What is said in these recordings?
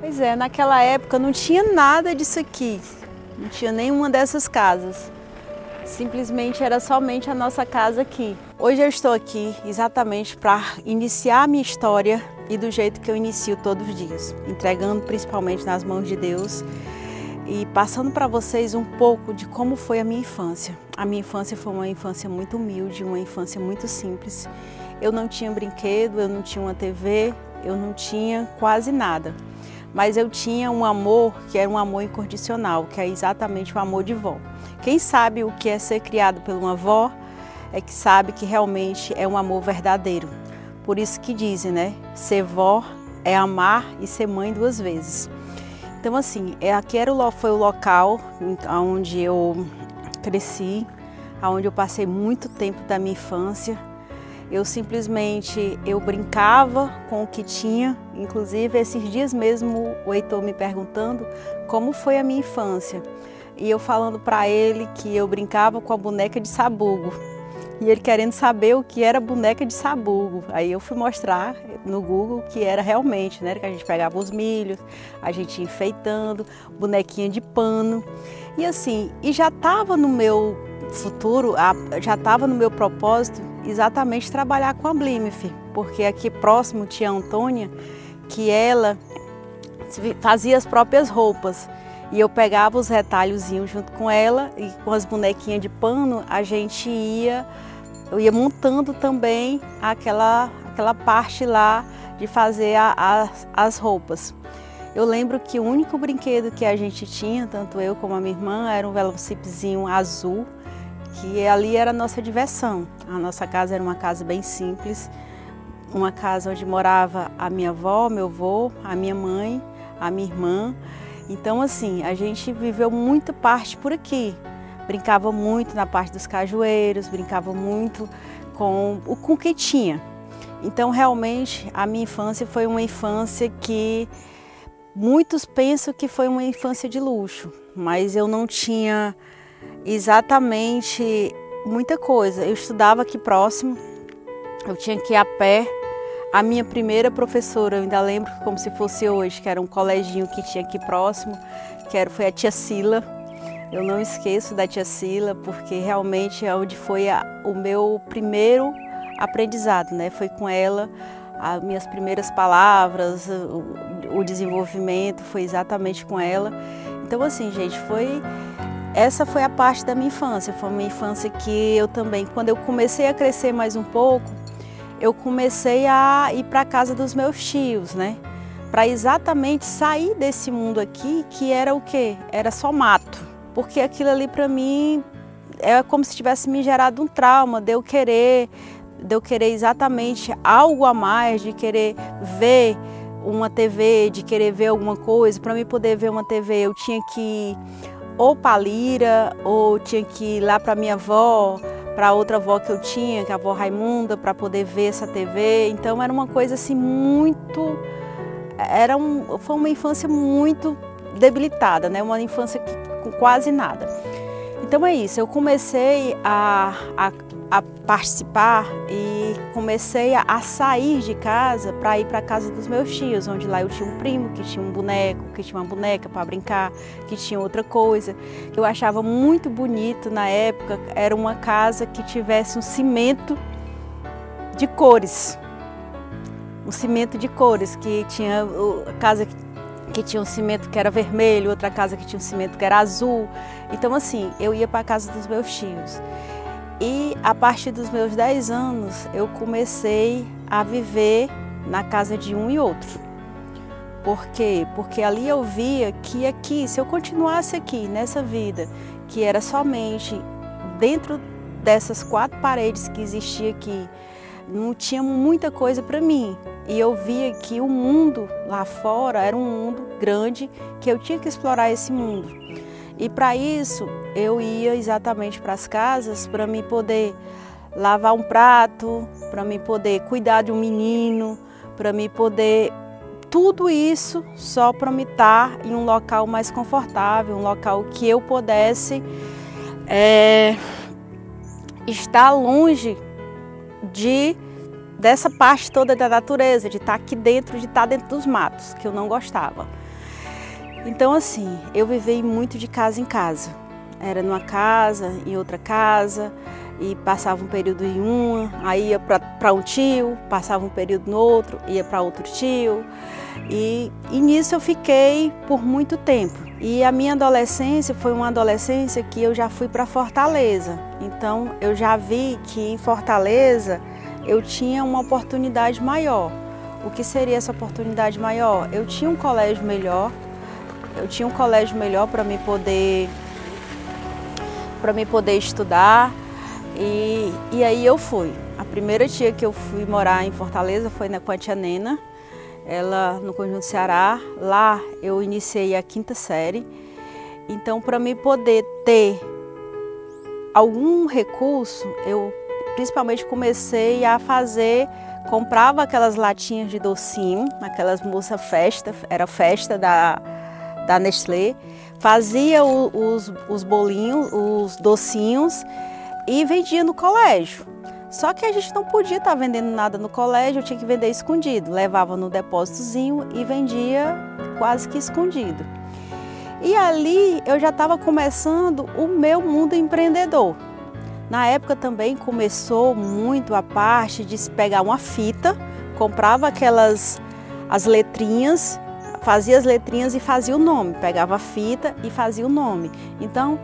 Pois é, naquela época não tinha nada disso aqui, não tinha nenhuma dessas casas. Simplesmente era somente a nossa casa aqui. Hoje eu estou aqui exatamente para iniciar a minha história e do jeito que eu inicio todos os dias, entregando principalmente nas mãos de Deus e passando para vocês um pouco de como foi a minha infância. A minha infância foi uma infância muito humilde, uma infância muito simples. Eu não tinha brinquedo, eu não tinha uma TV, eu não tinha quase nada. Mas eu tinha um amor que era um amor incondicional, que é exatamente o amor de vó. Quem sabe o que é ser criado por uma avó é que sabe que realmente é um amor verdadeiro. Por isso que dizem, né? Ser vó é amar e ser mãe duas vezes. Então assim, aqui foi o local onde eu cresci, onde eu passei muito tempo da minha infância. Eu brincava com o que tinha, inclusive esses dias mesmo o Heitor me perguntando como foi a minha infância. E eu falando para ele que eu brincava com a boneca de sabugo. E ele querendo saber o que era boneca de sabugo. Aí eu fui mostrar no Google que era realmente, né? Que a gente pegava os milhos, a gente ia enfeitando, bonequinha de pano. E assim, já estava no meu futuro, já estava no meu propósito exatamente trabalhar com a Blimif, porque aqui próximo tinha a Antônia, que ela fazia as próprias roupas. E eu pegava os retalhozinhos junto com ela e com as bonequinhas de pano eu ia montando também aquela parte lá de fazer as roupas. Eu lembro que o único brinquedo que a gente tinha, tanto eu como a minha irmã, era um velocípedozinho azul, que ali era a nossa diversão. A nossa casa era uma casa bem simples, uma casa onde morava a minha avó, meu avô, a minha mãe, a minha irmã. Então assim, a gente viveu muita parte por aqui. Brincava muito na parte dos cajueiros, brincava muito com o que tinha. Então realmente a minha infância foi uma infância que muitos pensam que foi uma infância de luxo, mas eu não tinha exatamente muita coisa. Eu estudava aqui próximo, eu tinha que ir a pé. A minha primeira professora, eu ainda lembro como se fosse hoje, que era um coleginho que tinha aqui próximo, foi a tia Sila. Eu não esqueço da tia Sila, porque realmente é onde foi o meu primeiro aprendizado, né? Foi com ela, as minhas primeiras palavras, o desenvolvimento foi exatamente com ela. Então assim, gente, essa foi a parte da minha infância. Foi uma infância que eu também, quando eu comecei a crescer mais um pouco, eu comecei a ir para a casa dos meus tios, né? Para exatamente sair desse mundo aqui, que era o quê? Era só mato. Porque aquilo ali para mim é como se tivesse me gerado um trauma de eu querer exatamente algo a mais, de querer ver uma TV, de querer ver alguma coisa. Para mim poder ver uma TV, eu tinha que ir ou para a Lira, ou tinha que ir lá para minha avó, para outra avó que eu tinha, que é a avó Raimunda, para poder ver essa TV. Então era uma coisa assim muito... Foi uma infância muito debilitada, né? Uma infância com quase nada. Então é isso, eu comecei a participar e comecei a sair de casa para ir para a casa dos meus tios, onde lá eu tinha um primo que tinha um boneco, que tinha uma boneca para brincar, que tinha outra coisa. Eu achava muito bonito na época, era uma casa que tivesse um cimento de cores. Um cimento de cores, que tinha a casa que tinha um cimento que era vermelho, outra casa que tinha um cimento que era azul. Então assim, eu ia para a casa dos meus tios. E a partir dos meus 10 anos, eu comecei a viver na casa de um e outro. Por quê? Porque ali eu via que aqui, se eu continuasse aqui, nessa vida, que era somente dentro dessas 4 paredes que existia aqui, não tinha muita coisa para mim. E eu via que o mundo lá fora era um mundo grande, que eu tinha que explorar esse mundo. E para isso, eu ia exatamente para as casas para me poder lavar um prato, para me poder cuidar de um menino, para me poder... Tudo isso só para me estar em um local mais confortável, um local que eu pudesse estar longe dessa parte toda da natureza, de estar aqui dentro, de estar dentro dos matos, que eu não gostava. Então assim, eu vivi muito de casa em casa. Era numa casa, em outra casa, e passava um período em uma, aí ia para um tio, passava um período no outro, ia para outro tio. E nisso eu fiquei por muito tempo. E a minha adolescência foi uma adolescência que eu já fui para Fortaleza. Então eu já vi que em Fortaleza eu tinha uma oportunidade maior. O que seria essa oportunidade maior? Eu tinha um colégio melhor, para me poder estudar. E aí eu fui. A primeira tia que eu fui morar em Fortaleza foi com a tia Nena, ela no Conjunto Ceará. Lá eu iniciei a 5ª série. Então, para mim poder ter algum recurso, eu principalmente comecei a comprava aquelas latinhas de docinho, aquelas moças festa, era festa da Nestlé, fazia os bolinhos, os docinhos e vendia no colégio. Só que a gente não podia estar vendendo nada no colégio, eu tinha que vender escondido. Levava no depósitozinho e vendia quase que escondido. E ali eu já estava começando o meu mundo empreendedor. Na época também começou muito a parte de se pegar uma fita, comprava as letrinhas, fazia as letrinhas e fazia o nome. Pegava a fita e fazia o nome. Então,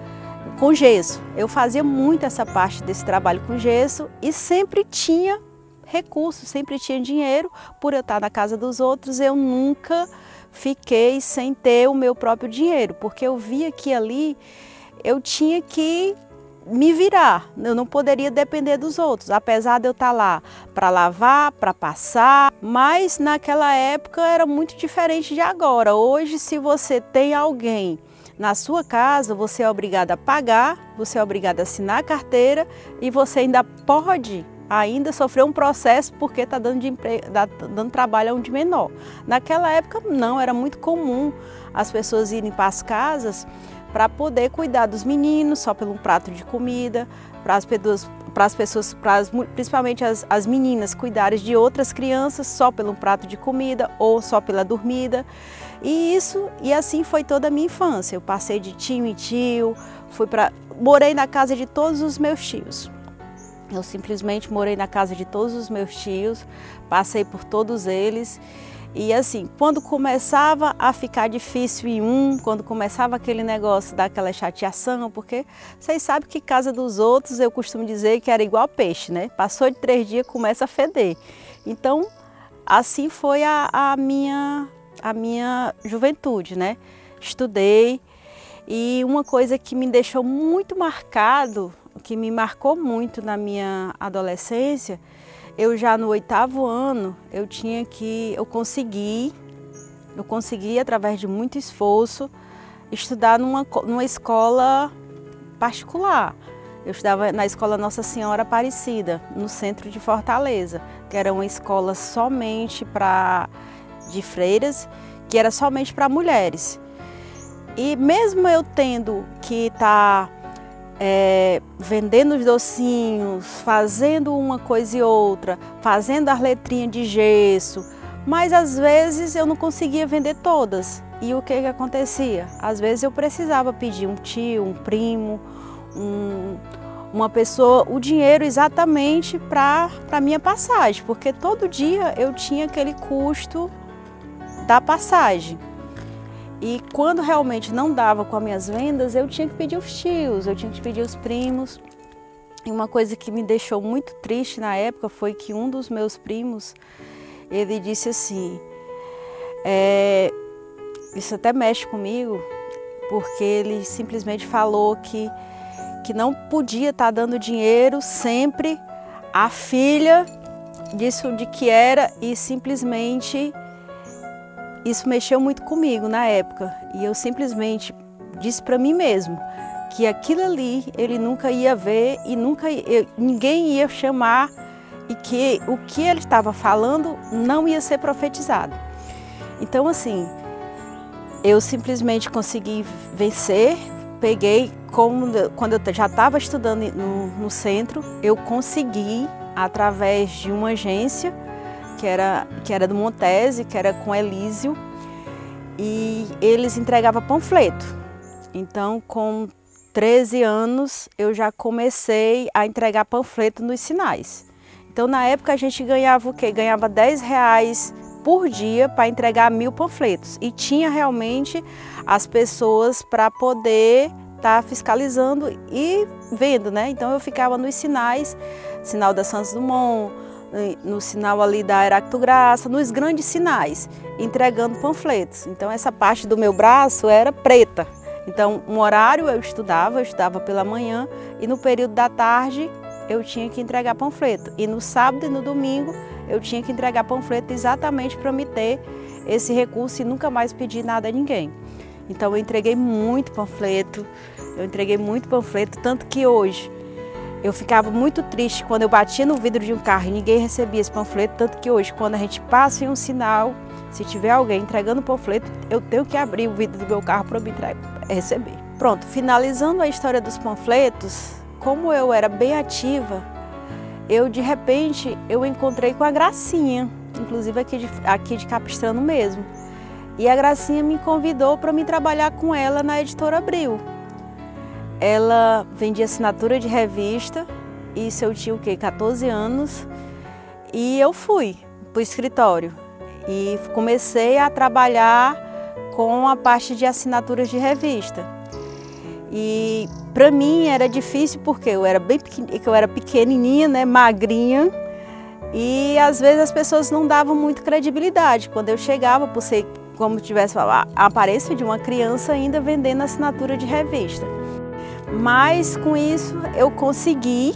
com gesso. Eu fazia muito essa parte desse trabalho com gesso e sempre tinha recursos, sempre tinha dinheiro. Por eu estar na casa dos outros, eu nunca fiquei sem ter o meu próprio dinheiro, porque eu via que ali eu tinha que me virar, eu não poderia depender dos outros, apesar de eu estar lá para lavar, para passar, mas naquela época era muito diferente de agora. Hoje, se você tem alguém na sua casa, você é obrigado a pagar, você é obrigado a assinar a carteira e você ainda pode sofrer um processo porque está dando trabalho a um de menor. Naquela época não, era muito comum as pessoas irem para as casas para poder cuidar dos meninos só pelo prato de comida, principalmente as meninas cuidarem de outras crianças só pelo prato de comida ou só pela dormida. E assim foi toda a minha infância. Eu passei de tio em tio, morei na casa de todos os meus tios. Eu simplesmente morei na casa de todos os meus tios, passei por todos eles. E assim, quando começava a ficar difícil quando começava aquele negócio daquela chateação, porque vocês sabem que casa dos outros, eu costumo dizer que era igual peixe, né? Passou de 3 dias, começa a feder. Então, assim foi a minha juventude, né? Estudei e uma coisa que me deixou muito marcado, que me marcou muito na minha adolescência, eu já no 8º ano, eu consegui através de muito esforço, estudar numa escola particular. Eu estudava na Escola Nossa Senhora Aparecida, no centro de Fortaleza, que era uma escola somente de freiras, que era somente para mulheres. E mesmo eu tendo que estar vendendo os docinhos, fazendo uma coisa e outra, fazendo as letrinhas de gesso, mas às vezes eu não conseguia vender todas. E o que acontecia? Às vezes eu precisava pedir um tio, um primo, uma pessoa, o dinheiro exatamente para a minha passagem, porque todo dia eu tinha aquele custo da passagem. E quando realmente não dava com as minhas vendas, eu tinha que pedir os tios, eu tinha que pedir os primos. E uma coisa que me deixou muito triste na época foi que um dos meus primos, ele disse assim, isso até mexe comigo, porque ele simplesmente falou que não podia estar dando dinheiro sempre à filha disso de que era, e simplesmente isso mexeu muito comigo na época. E eu simplesmente disse para mim mesmo que aquilo ali ele nunca ia ver e ninguém ia chamar, e que o que ele estava falando não ia ser profetizado. Então assim, eu simplesmente consegui vencer, quando eu já estava estudando no centro, eu consegui, através de uma agência que era do Montese, que era com Elísio, e eles entregavam panfleto. Então, com 13 anos, eu já comecei a entregar panfleto nos sinais. Então, na época, a gente ganhava o quê? Ganhava R$10 por dia para entregar 1000 panfletos. E tinha realmente as pessoas para poder estar fiscalizando e vendo, né? Então, eu ficava nos sinais, sinal da Santos Dumont, no sinal ali da Heráclito Graça, nos grandes sinais, entregando panfletos. Então, essa parte do meu braço era preta. Então, um horário eu estudava pela manhã e no período da tarde eu tinha que entregar panfleto. E no sábado e no domingo eu tinha que entregar panfleto exatamente para me ter esse recurso e nunca mais pedir nada a ninguém. Então, eu entreguei muito panfleto, tanto que hoje eu ficava muito triste quando eu batia no vidro de um carro e ninguém recebia esse panfleto, tanto que hoje, quando a gente passa em um sinal, se tiver alguém entregando panfleto, eu tenho que abrir o vidro do meu carro para me receber. Pronto, finalizando a história dos panfletos, como eu era bem ativa, de repente, eu encontrei com a Gracinha, inclusive aqui de Capistrano mesmo. E a Gracinha me convidou para me trabalhar com ela na Editora Abril. Ela vendia assinatura de revista, isso eu tinha o quê? 14 anos, e eu fui para o escritório e comecei a trabalhar com a parte de assinaturas de revista. E para mim era difícil porque eu era pequenininha, né, magrinha, e às vezes as pessoas não davam muito credibilidade quando eu chegava, por ser como tivesse a aparência de uma criança ainda vendendo assinatura de revista. Mas com isso eu consegui,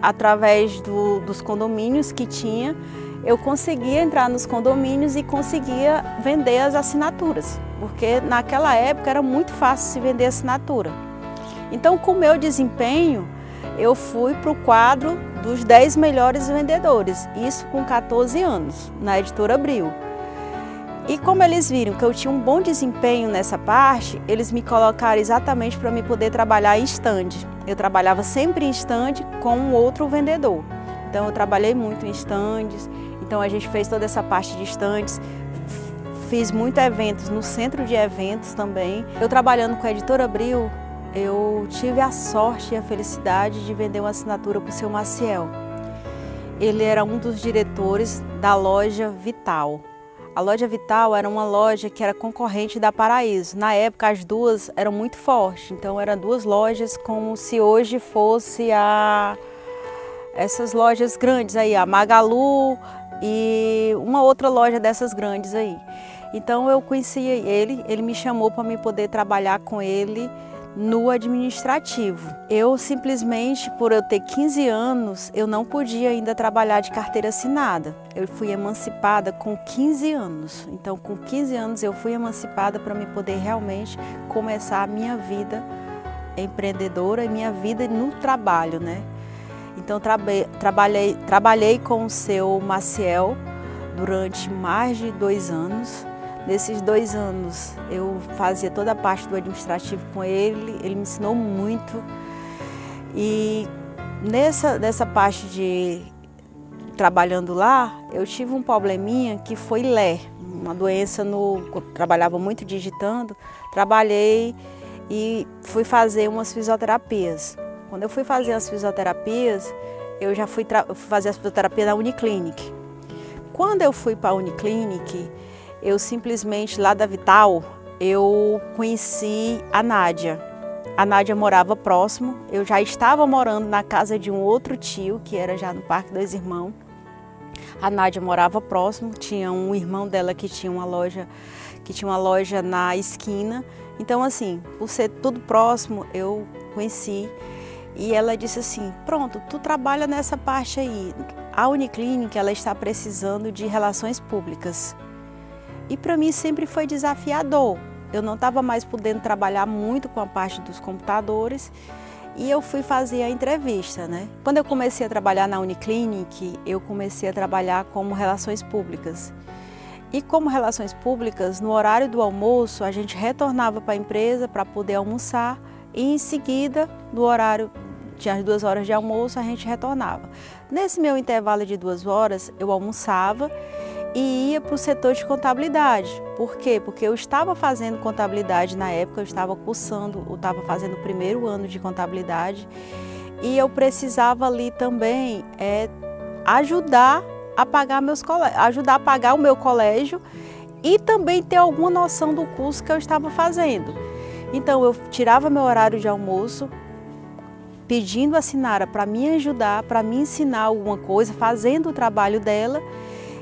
através dos condomínios que tinha, eu conseguia entrar nos condomínios e conseguia vender as assinaturas, porque naquela época era muito fácil se vender assinatura. Então, com o meu desempenho, eu fui para o quadro dos 10 melhores vendedores, isso com 14 anos, na Editora Abril. E como eles viram que eu tinha um bom desempenho nessa parte, eles me colocaram exatamente para me poder trabalhar em stand. Eu trabalhava sempre em stand com um outro vendedor. Então eu trabalhei muito em stands, então a gente fez toda essa parte de stands, fiz muitos eventos no centro de eventos também. Eu trabalhando com a Editora Abril, eu tive a sorte e a felicidade de vender uma assinatura para o seu Maciel. Ele era um dos diretores da loja Vital. A loja Vital era uma loja que era concorrente da Paraíso. Na época as duas eram muito fortes, então eram duas lojas como se hoje fosse essas lojas grandes aí, a Magalu e uma outra loja dessas grandes aí. Então eu conhecia ele me chamou para me poder trabalhar com ele no administrativo. Eu simplesmente, por eu ter 15 anos, eu não podia ainda trabalhar de carteira assinada. Eu fui emancipada com 15 anos. Então, com 15 anos eu fui emancipada para me poder realmente começar a minha vida empreendedora e minha vida no trabalho, né? Então, trabalhei com o seu Maciel durante mais de 2 anos. Nesses 2 anos eu fazia toda a parte do administrativo com ele, ele me ensinou muito. E nessa parte de trabalhando lá, eu tive um probleminha que foi LER, uma doença trabalhava muito digitando, trabalhei e fui fazer umas fisioterapias. Quando eu fui fazer as fisioterapias, eu já fui fazer a fisioterapia na Uniclinic. Quando eu fui para a Uniclinic, eu simplesmente, lá da Vital, eu conheci a Nádia. A Nádia morava próximo, eu já estava morando na casa de um outro tio, que era já no Parque dos Irmãos. A Nádia morava próximo, tinha um irmão dela que tinha uma loja na esquina. Então, assim, por ser tudo próximo, eu conheci. E ela disse assim, pronto, tu trabalha nessa parte aí. A Uniclinic, ela está precisando de relações públicas. E para mim sempre foi desafiador. Eu não estava mais podendo trabalhar muito com a parte dos computadores e eu fui fazer a entrevista, né? Quando eu comecei a trabalhar na Uniclinic, eu comecei a trabalhar como relações públicas. E como relações públicas, no horário do almoço, a gente retornava para a empresa para poder almoçar e em seguida, no horário, tinha as 2 horas de almoço, a gente retornava. Nesse meu intervalo de 2 horas, eu almoçava e ia para o setor de contabilidade. Por quê? Porque eu estava fazendo contabilidade na época, eu estava cursando, eu estava fazendo o primeiro ano de contabilidade e eu precisava ali também ajudar a pagar o meu colégio e também ter alguma noção do curso que eu estava fazendo. Então eu tirava meu horário de almoço, pedindo a Sinara para me ajudar, para me ensinar alguma coisa, fazendo o trabalho dela,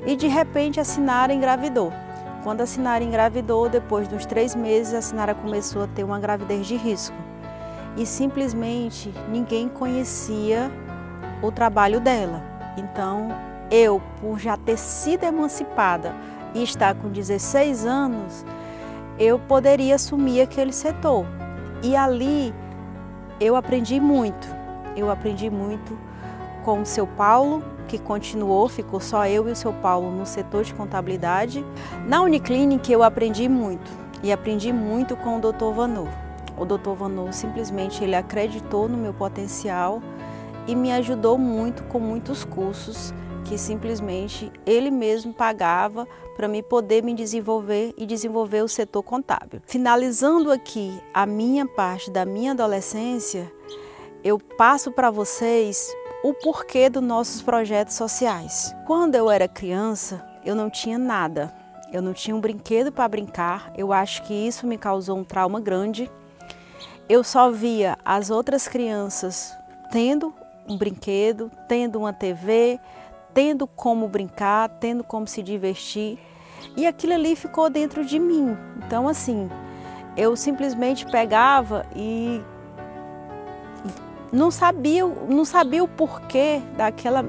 e de repente a Sinara engravidou. Quando a Sinara engravidou, depois dos 3 meses, a Sinara começou a ter uma gravidez de risco. E simplesmente ninguém conhecia o trabalho dela. Então eu, por já ter sido emancipada e estar com 16 anos, eu poderia assumir aquele setor. E ali eu aprendi muito. Eu aprendi muito com o seu Paulo, que continuou, ficou só eu e o seu Paulo no setor de contabilidade. Na Uniclinic eu aprendi muito, e aprendi muito com o Dr. Vanô. O Dr. Vanô simplesmente ele acreditou no meu potencial e me ajudou muito com muitos cursos que simplesmente ele mesmo pagava para me poder me desenvolver e desenvolver o setor contábil. Finalizando aqui a minha parte da minha adolescência, eu passo para vocês o porquê dos nossos projetos sociais. Quando eu era criança, eu não tinha nada. Eu não tinha um brinquedo para brincar. Eu acho que isso me causou um trauma grande. Eu só via as outras crianças tendo um brinquedo, tendo uma TV, tendo como brincar, tendo como se divertir. E aquilo ali ficou dentro de mim. Então, assim, eu simplesmente pegava e não sabia o porquê daquela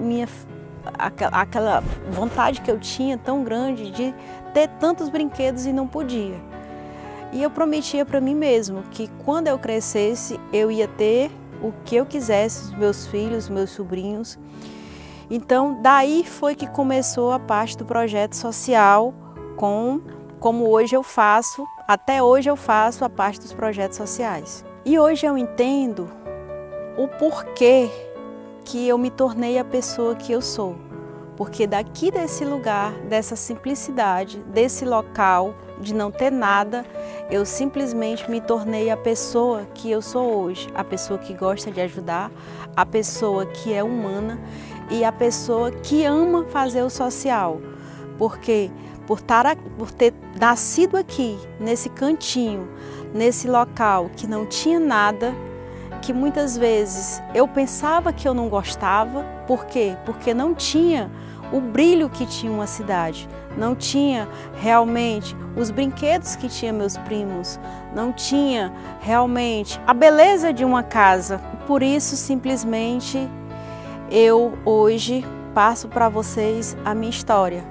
aquela vontade que eu tinha tão grande de ter tantos brinquedos e não podia. E eu prometia para mim mesmo que quando eu crescesse eu ia ter o que eu quisesse, os meus filhos, meus sobrinhos. Então daí foi que começou a parte do projeto social, como hoje eu faço, até hoje eu faço a parte dos projetos sociais. E hoje eu entendo o porquê que eu me tornei a pessoa que eu sou. Porque daqui desse lugar, dessa simplicidade, desse local, de não ter nada, eu simplesmente me tornei a pessoa que eu sou hoje. A pessoa que gosta de ajudar, a pessoa que é humana e a pessoa que ama fazer o social. Porque por ter nascido aqui, nesse cantinho, nesse local que não tinha nada, que muitas vezes eu pensava que eu não gostava. Por quê? Porque não tinha o brilho que tinha uma cidade, não tinha realmente os brinquedos que tinha meus primos, não tinha realmente a beleza de uma casa. Por isso, simplesmente, eu hoje passo para vocês a minha história,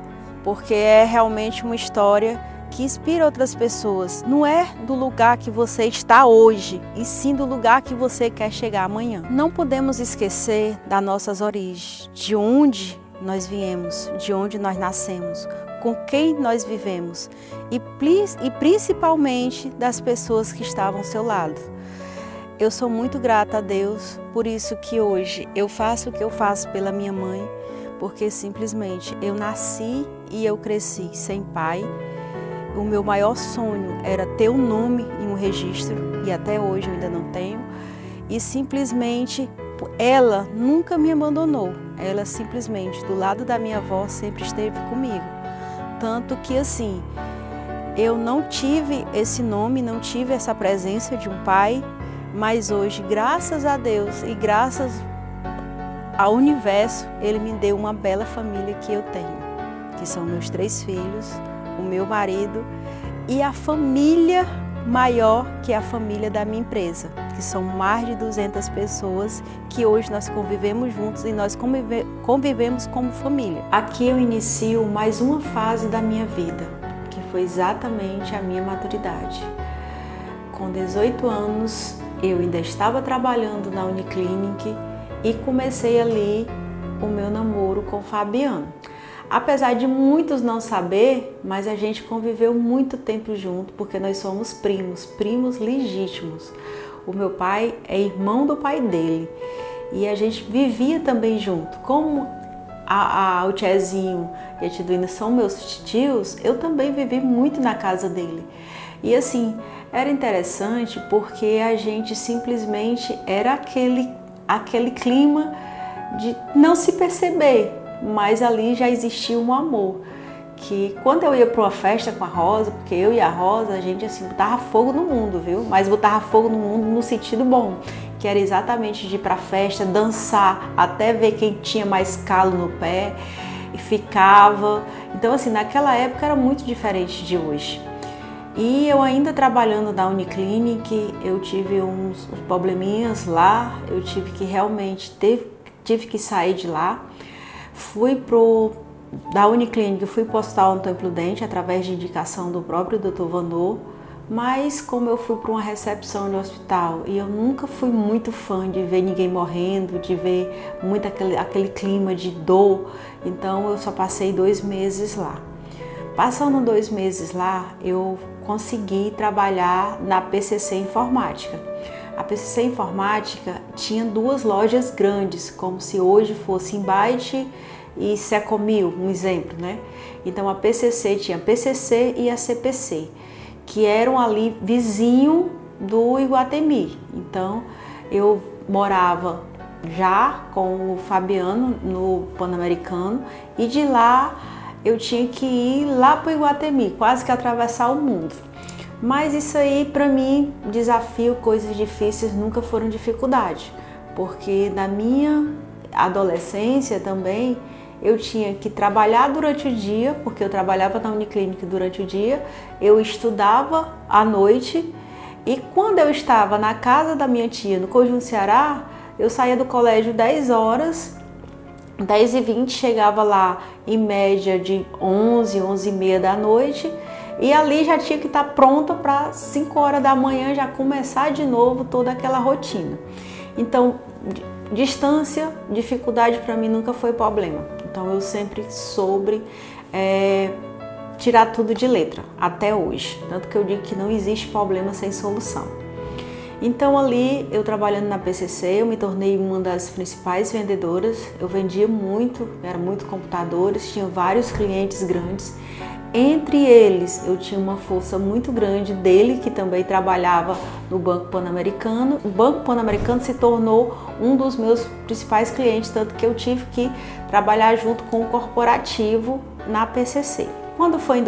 porque é realmente uma história que inspira outras pessoas. Não é do lugar que você está hoje, e sim do lugar que você quer chegar amanhã. Não podemos esquecer das nossas origens, de onde nós viemos, de onde nós nascemos, com quem nós vivemos e principalmente das pessoas que estavam ao seu lado. Eu sou muito grata a Deus, por isso que hoje eu faço o que eu faço pela minha mãe, porque simplesmente eu nasci e eu cresci sem pai. O meu maior sonho era ter um nome em um registro, e até hoje eu ainda não tenho. E simplesmente ela nunca me abandonou. Ela simplesmente, do lado da minha avó, sempre esteve comigo. Tanto que assim, eu não tive esse nome, não tive essa presença de um pai, mas hoje, graças a Deus e graças ao universo, ele me deu uma bela família que eu tenho, que são meus 3 filhos, o meu marido e a família maior, que é a família da minha empresa, que são mais de 200 pessoas que hoje nós convivemos juntos e nós convivemos como família. Aqui eu inicio mais uma fase da minha vida, que foi exatamente a minha maturidade. Com 18 anos, eu ainda estava trabalhando na Uniclinic e comecei ali o meu namoro com o Fabiano. Apesar de muitos não saber, mas a gente conviveu muito tempo junto, porque nós somos primos legítimos. O meu pai é irmão do pai dele e a gente vivia também junto. Como o Tchezinho e a Tiduína são meus tios, eu também vivi muito na casa dele. E assim, era interessante porque a gente simplesmente era aquele clima de não se perceber, mas ali já existia um amor. Que quando eu ia para uma festa com a Rosa, porque eu e a Rosa, a gente assim botava fogo no mundo, viu? Mas botava fogo no mundo no sentido bom, que era exatamente de ir para a festa, dançar, até ver quem tinha mais calo no pé e ficava. Então assim, naquela época era muito diferente de hoje. E eu ainda trabalhando na Uniclinic, eu tive uns probleminhas lá, eu tive que realmente, tive que sair de lá. Fui da Uniclinic, fui para o Hospital Antônio Prudente através de indicação do próprio Dr. Vanô, mas como eu fui para uma recepção no hospital e eu nunca fui muito fã de ver ninguém morrendo, de ver muito aquele clima de dor, então eu só passei 2 meses lá. Passando 2 meses lá, eu consegui trabalhar na PCC Informática. A PCC Informática tinha 2 lojas grandes, como se hoje fosse Embyte e Secomil, um exemplo, né? Então a PCC tinha a PCC e a CPC, que eram ali vizinho do Iguatemi. Então eu morava já com o Fabiano no Pan-Americano e de lá eu tinha que ir lá para o Iguatemi, quase que atravessar o mundo. Mas isso aí para mim, desafio, coisas difíceis nunca foram dificuldade, porque na minha adolescência também eu tinha que trabalhar durante o dia, porque eu trabalhava na Uniclinic durante o dia, eu estudava à noite e quando eu estava na casa da minha tia, no Conjunto Ceará, eu saía do colégio 10 horas, 10h20, chegava lá em média de 11, 11h30 da noite e ali já tinha que estar pronta para 5 horas da manhã já começar de novo toda aquela rotina. Então, distância, dificuldade para mim nunca foi problema. Então eu sempre soube tirar tudo de letra, até hoje. Tanto que eu digo que não existe problema sem solução. Então ali, eu trabalhando na PCC, eu me tornei uma das principais vendedoras. Eu vendia muito, era muito computadores, tinha vários clientes grandes. Entre eles, eu tinha uma força muito grande dele, que também trabalhava no Banco Pan-Americano. O Banco Pan-Americano se tornou um dos meus principais clientes, tanto que eu tive que trabalhar junto com o corporativo na PCC. Quando foi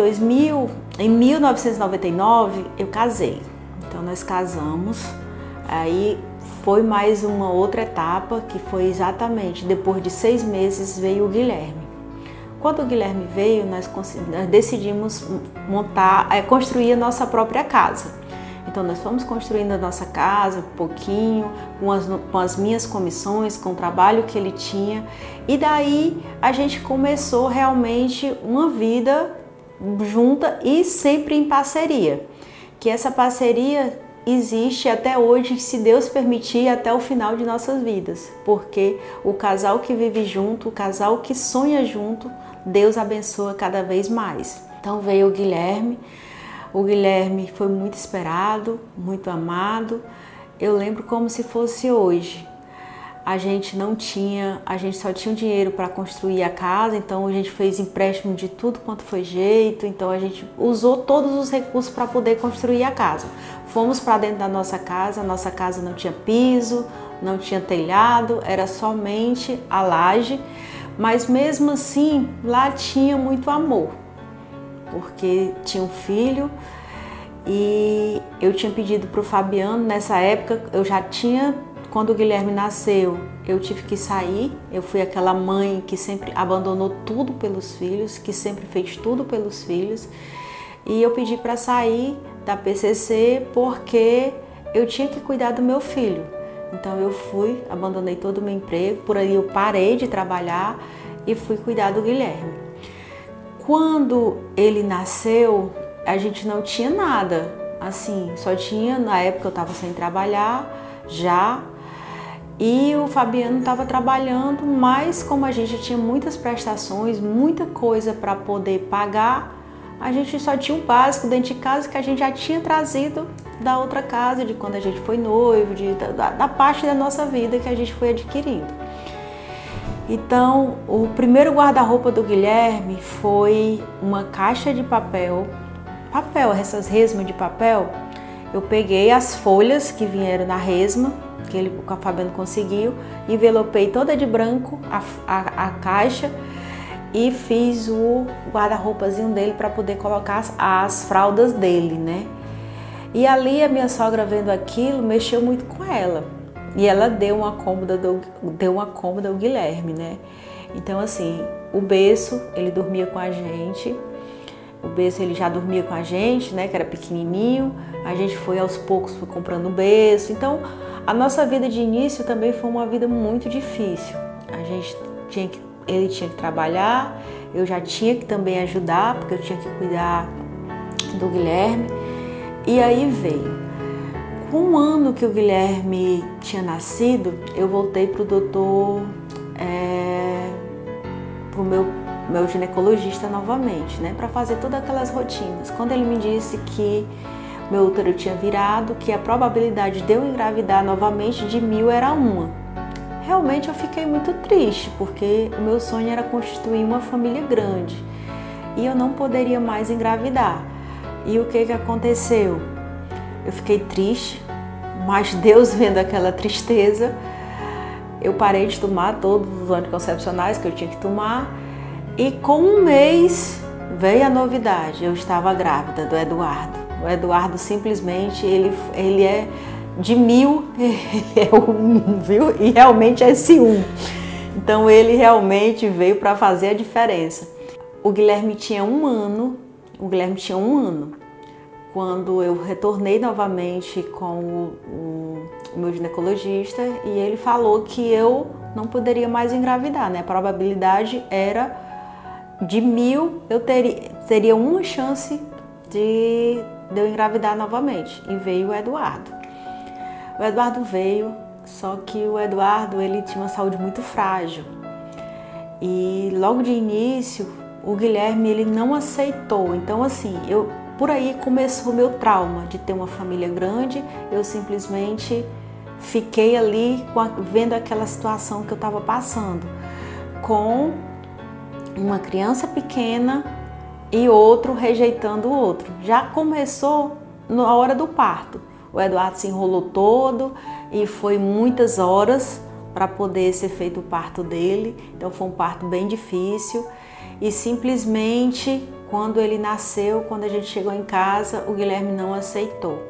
em 1999, eu casei. Então nós casamos, aí foi mais uma outra etapa, que foi exatamente depois de 6 meses veio o Guilherme. Quando o Guilherme veio, nós decidimos construir a nossa própria casa. Então nós fomos construindo a nossa casa um pouquinho, com as minhas comissões, com o trabalho que ele tinha. E daí a gente começou realmente uma vida junta e sempre em parceria. Que essa parceria existe até hoje, se Deus permitir, até o final de nossas vidas. Porque o casal que vive junto, o casal que sonha junto, Deus abençoa cada vez mais. Então veio o Guilherme foi muito esperado, muito amado. Eu lembro como se fosse hoje. A gente só tinha o dinheiro para construir a casa, então a gente fez empréstimo de tudo quanto foi jeito, então a gente usou todos os recursos para poder construir a casa. Fomos para dentro da nossa casa, a nossa casa não tinha piso, não tinha telhado, era somente a laje, mas mesmo assim lá tinha muito amor, porque tinha um filho e eu tinha pedido para o Fabiano, nessa época eu já tinha. Quando o Guilherme nasceu, eu tive que sair. Eu fui aquela mãe que sempre abandonou tudo pelos filhos, que sempre fez tudo pelos filhos. E eu pedi para sair da PCC porque eu tinha que cuidar do meu filho. Então eu fui, abandonei todo o meu emprego, por aí eu parei de trabalhar e fui cuidar do Guilherme. Quando ele nasceu, a gente não tinha nada, assim, só tinha, na época eu estava sem trabalhar já. E o Fabiano estava trabalhando, mas como a gente tinha muitas prestações, muita coisa para poder pagar, a gente só tinha o básico dentro de casa que a gente já tinha trazido da outra casa, de quando a gente foi noivo, da parte da nossa vida que a gente foi adquirindo. Então, o primeiro guarda-roupa do Guilherme foi uma caixa de papel, essas resmas de papel. Eu peguei as folhas que vieram na resma, que o Fabiano conseguiu, envelopei toda de branco a caixa e fiz o guarda-roupazinho dele para poder colocar as fraldas dele, né? E ali a minha sogra, vendo aquilo, mexeu muito com ela. E ela deu uma cômoda ao Guilherme, né? Então, assim, o berço, ele dormia com a gente. O berço, ele já dormia com a gente, né? Que era pequenininho. A gente foi aos poucos comprando o berço. Então, a nossa vida de início também foi uma vida muito difícil. Ele tinha que trabalhar, eu já tinha que também ajudar, porque eu tinha que cuidar do Guilherme. E aí veio. Com um ano que o Guilherme tinha nascido, eu voltei para o doutor, para o meu ginecologista novamente, né, para fazer todas aquelas rotinas. Quando ele me disse que meu útero tinha virado, que a probabilidade de eu engravidar novamente de 1000 era 1. Realmente eu fiquei muito triste, porque o meu sonho era constituir uma família grande e eu não poderia mais engravidar. E o que aconteceu? Eu fiquei triste, mas Deus, vendo aquela tristeza, eu parei de tomar todos os anticoncepcionais que eu tinha que tomar e com um mês veio a novidade, eu estava grávida do Eduardo. O Eduardo simplesmente, ele é de 1000, ele é o 1, viu? E realmente é esse 1. Então ele realmente veio para fazer a diferença. O Guilherme tinha um ano, quando eu retornei novamente com o meu ginecologista e ele falou que eu não poderia mais engravidar, né? A probabilidade era de 1000, eu teria uma chance de eu engravidar novamente. E veio o Eduardo. O Eduardo veio, só que o Eduardo, ele tinha uma saúde muito frágil. E logo de início, o Guilherme, ele não aceitou. Então, assim, por aí começou o meu trauma de ter uma família grande. Eu simplesmente fiquei ali vendo aquela situação que eu estava passando, com uma criança pequena e outro rejeitando o outro. Já começou na hora do parto. O Eduardo se enrolou todo e foi muitas horas para poder ser feito o parto dele. Então foi um parto bem difícil e simplesmente quando ele nasceu, quando a gente chegou em casa, o Guilherme não aceitou.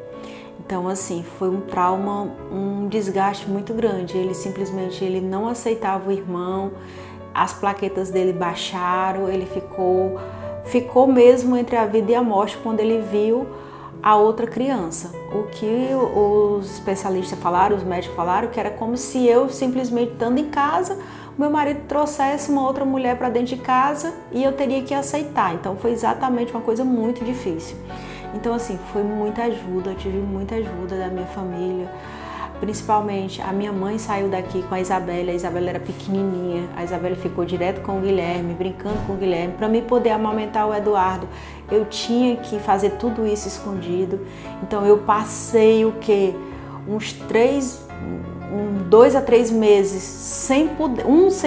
Então assim, foi um trauma, um desgaste muito grande. Ele não aceitava o irmão, as plaquetas dele baixaram, ele ficou mesmo entre a vida e a morte quando ele viu a outra criança. O que os especialistas falaram, os médicos falaram, que era como se eu simplesmente estando em casa, o meu marido trouxesse uma outra mulher para dentro de casa e eu teria que aceitar. Então foi exatamente uma coisa muito difícil. Então assim, foi muita ajuda, eu tive muita ajuda da minha família. Principalmente a minha mãe saiu daqui com a Isabela era pequenininha, a Isabela ficou direto com o Guilherme, brincando com o Guilherme. Para mim poder amamentar o Eduardo, eu tinha que fazer tudo isso escondido. Então eu passei uns 2 a 3 meses sem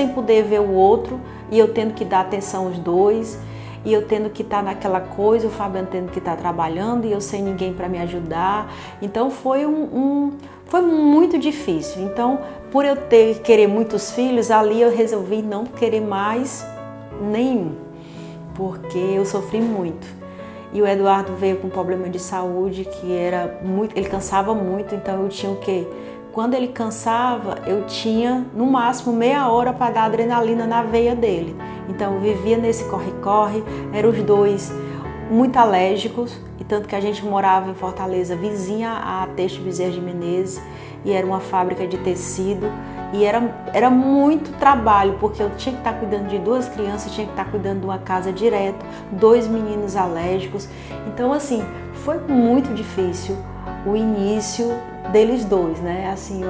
poder ver o outro e eu tendo que dar atenção aos dois. E eu tendo que estar naquela coisa, o Fabiano tendo que estar trabalhando e eu sem ninguém para me ajudar. Então foi foi muito difícil. Então, por eu querer muitos filhos, ali eu resolvi não querer mais nenhum, porque eu sofri muito. E o Eduardo veio com um problema de saúde que era muito, ele cansava muito, então eu tinha o quê? Quando ele cansava, eu tinha no máximo meia hora para dar adrenalina na veia dele. Então eu vivia nesse corre-corre, eram os dois muito alérgicos, e tanto que a gente morava em Fortaleza, vizinha a Têxtil Bezerra de Menezes, e era uma fábrica de tecido, e era muito trabalho, porque eu tinha que estar cuidando de 2 crianças, tinha que estar cuidando de uma casa direto, 2 meninos alérgicos. Então assim, foi muito difícil o início deles dois, né? Assim,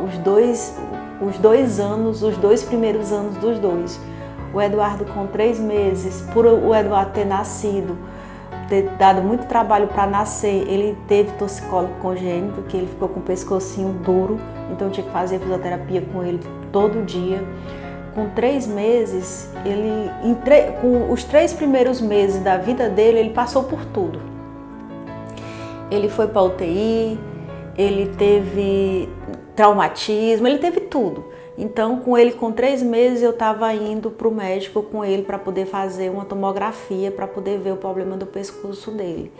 os 2 anos, os 2 primeiros anos dos dois. O Eduardo com 3 meses, por o Eduardo ter nascido, ter dado muito trabalho para nascer, ele teve torcicolo congênito, que ele ficou com o pescocinho duro, então eu tinha que fazer fisioterapia com ele todo dia. com 3 meses, com os 3 primeiros meses da vida dele, ele passou por tudo. Ele foi para UTI, ele teve traumatismo, ele teve tudo. Então, com 3 meses, eu estava indo para o médico com ele para poder fazer uma tomografia, para poder ver o problema do pescoço dele.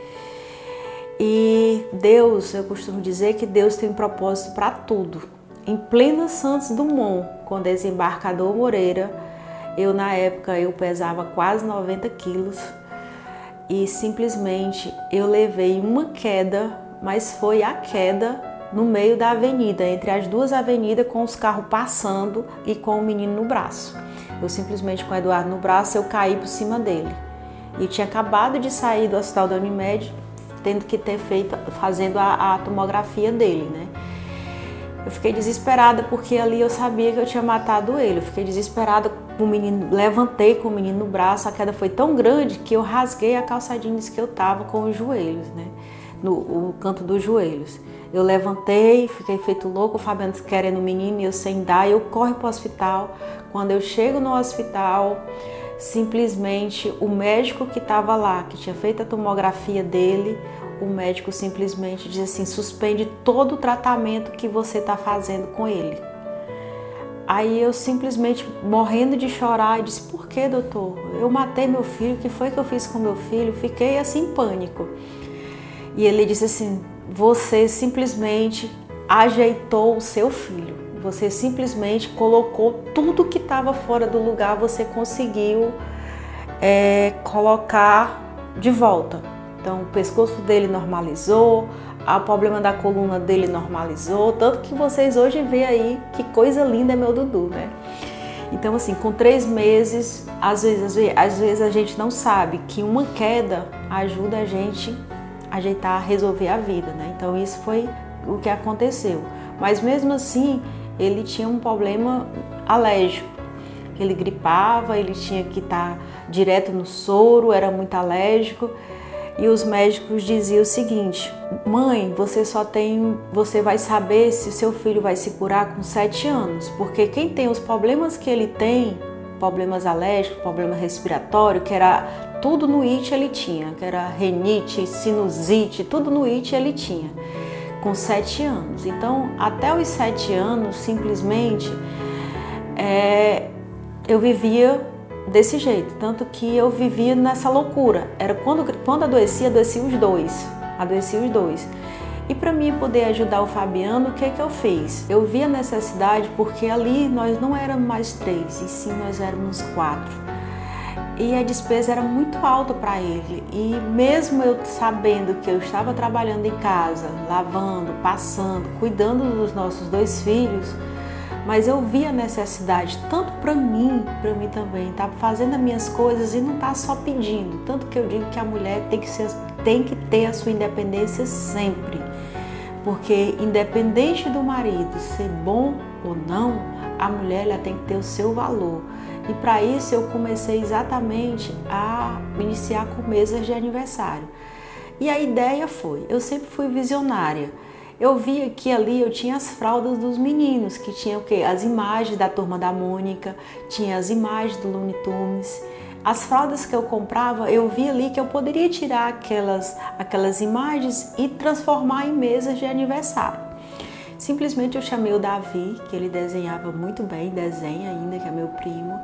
E Deus, eu costumo dizer que Deus tem um propósito para tudo. Em plena Santos Dumont, com o desembarcador Moreira, na época, eu pesava quase 90 quilos e simplesmente eu levei uma queda, mas foi a queda no meio da avenida, entre as 2 avenidas, com os carros passando e com o menino no braço. Eu simplesmente, com o Eduardo no braço, eu caí por cima dele. E tinha acabado de sair do hospital da Unimed, tendo que fazendo a tomografia dele, né? Eu fiquei desesperada porque ali eu sabia que eu tinha matado ele. Eu fiquei desesperada com o menino, levantei com o menino no braço, a queda foi tão grande que eu rasguei a calça jeans que eu tava com os joelhos, né? No canto dos joelhos. Eu levantei, fiquei feito louco, o Fabiano querendo o menino e eu sem dar, eu corro para o hospital. Quando eu chego no hospital, simplesmente o médico que estava lá, que tinha feito a tomografia dele, o médico simplesmente diz assim: suspende todo o tratamento que você está fazendo com ele. Aí eu simplesmente, morrendo de chorar, disse: por que, doutor? Eu matei meu filho, o que foi que eu fiz com meu filho? Fiquei assim em pânico. E ele disse assim: você simplesmente ajeitou o seu filho, você simplesmente colocou tudo que estava fora do lugar, você conseguiu colocar de volta. Então o pescoço dele normalizou, o problema da coluna dele normalizou, tanto que vocês hoje veem aí que coisa linda é meu Dudu, né? Então assim, com 3 meses, às vezes a gente não sabe que uma queda ajuda a gente a ajeitar, resolver a vida, né? Então isso foi o que aconteceu. Mas mesmo assim, ele tinha um problema alérgico. Ele gripava, ele tinha que estar direto no soro, era muito alérgico. E os médicos diziam o seguinte: mãe, você vai saber se seu filho vai se curar com 7 anos, porque quem tem os problemas que ele tem, problemas alérgicos, problema respiratório, que era tudo no IT ele tinha, que era renite, sinusite, tudo no IT ele tinha, com 7 anos. Então, até os 7 anos, simplesmente, eu vivia desse jeito, tanto que eu vivia nessa loucura. Era quando adoecia os dois. E para mim poder ajudar o Fabiano, o que eu fiz? Eu vi a necessidade, porque ali nós não éramos mais 3, e sim nós éramos 4. E a despesa era muito alta para ele. E mesmo eu sabendo que eu estava trabalhando em casa, lavando, passando, cuidando dos nossos 2 filhos, mas eu vi a necessidade, tanto para mim também, tá fazendo as minhas coisas e não tá só pedindo. Tanto que eu digo que a mulher tem que ter a sua independência sempre. Porque independente do marido ser bom ou não, a mulher ela tem que ter o seu valor. E para isso eu comecei exatamente a iniciar com mesas de aniversário. E a ideia foi, eu sempre fui visionária. Eu via que ali eu tinha as fraldas dos meninos, que tinha o quê? As imagens da Turma da Mônica, tinha as imagens do Looney Tunes. As fraldas que eu comprava, eu via ali que eu poderia tirar aquelas imagens e transformar em mesas de aniversário. Simplesmente eu chamei o Davi, que ele desenhava muito bem, desenha ainda, que é meu primo.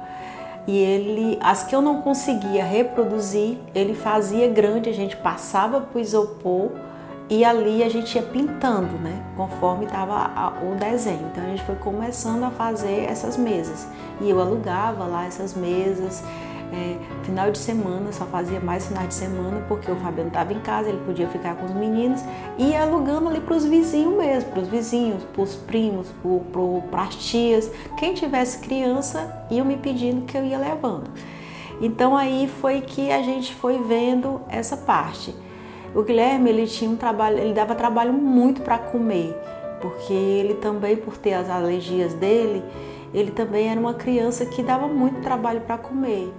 E as que eu não conseguia reproduzir, ele fazia grande, a gente passava para o isopor, e ali a gente ia pintando, né? Conforme estava o desenho. Então a gente foi começando a fazer essas mesas. E eu alugava lá essas mesas. Final de semana, só fazia mais finais de semana, porque o Fabiano estava em casa, ele podia ficar com os meninos. E ia alugando ali para os vizinhos mesmo, para os vizinhos, para os primos, para as tias. Quem tivesse criança, ia me pedindo que eu ia levando. Então aí foi que a gente foi vendo essa parte. O Guilherme, ele tinha um trabalho, ele dava trabalho muito para comer, porque ele também, por ter as alergias dele, ele também era uma criança que dava muito trabalho para comer.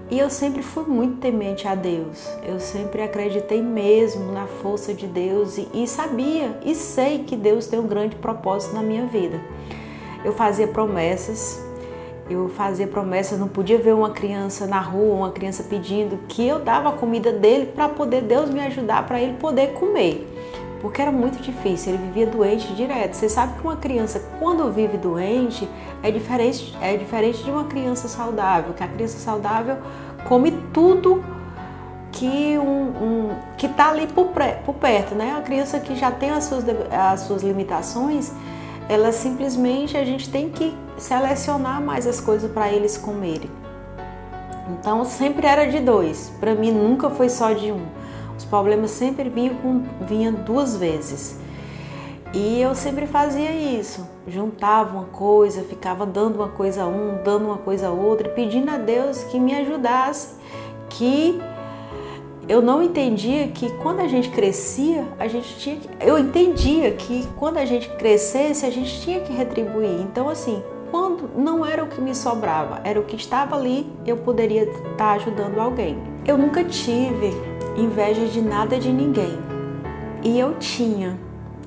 E eu sempre fui muito temente a Deus, eu sempre acreditei mesmo na força de Deus e sabia e sei que Deus tem um grande propósito na minha vida. Eu fazia promessas, Eu fazia promessas, não podia ver uma criança na rua, uma criança pedindo, que eu dava a comida dele para poder Deus me ajudar, para ele poder comer. Porque era muito difícil, ele vivia doente direto. Você sabe que uma criança, quando vive doente, é diferente de uma criança saudável, que a criança saudável come tudo que está ali por perto, né? A criança que já tem as suas limitações, ela simplesmente, a gente tem que selecionar mais as coisas para eles comerem. Então sempre era de dois, para mim nunca foi só de um. Os problemas sempre vinham duas vezes. E eu sempre fazia isso, juntava uma coisa, ficava dando uma coisa a um, dando uma coisa a outra, pedindo a Deus que me ajudasse, que eu não entendia que quando a gente crescia, eu entendia que quando a gente crescesse, a gente tinha que retribuir. Então assim, quando não era o que me sobrava, era o que estava ali, eu poderia estar ajudando alguém. Eu nunca tive inveja de nada de ninguém. E eu tinha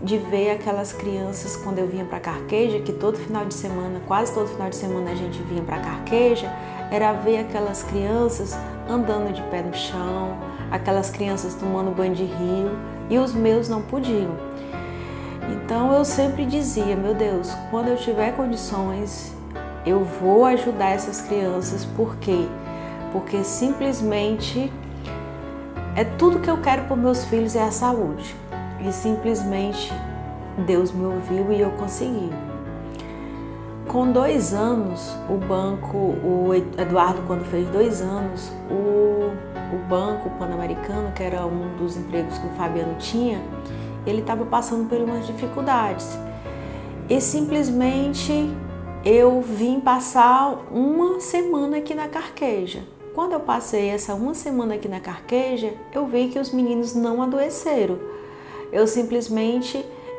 de ver aquelas crianças quando eu vinha para Carqueja, que todo final de semana, quase todo final de semana a gente vinha para Carqueja, era ver aquelas crianças andando de pé no chão, aquelas crianças tomando banho de rio, e os meus não podiam. Então eu sempre dizia, meu Deus, quando eu tiver condições, eu vou ajudar essas crianças. Por quê? Porque simplesmente é tudo que eu quero para os meus filhos é a saúde. E simplesmente Deus me ouviu e eu consegui. Com 2 anos, o Eduardo, quando fez 2 anos, o Banco Pan-Americano, que era um dos empregos que o Fabiano tinha, ele estava passando por umas dificuldades. E simplesmente eu vim passar uma semana aqui na Carqueja. Quando eu passei essa uma semana aqui na Carqueja, eu vi que os meninos não adoeceram.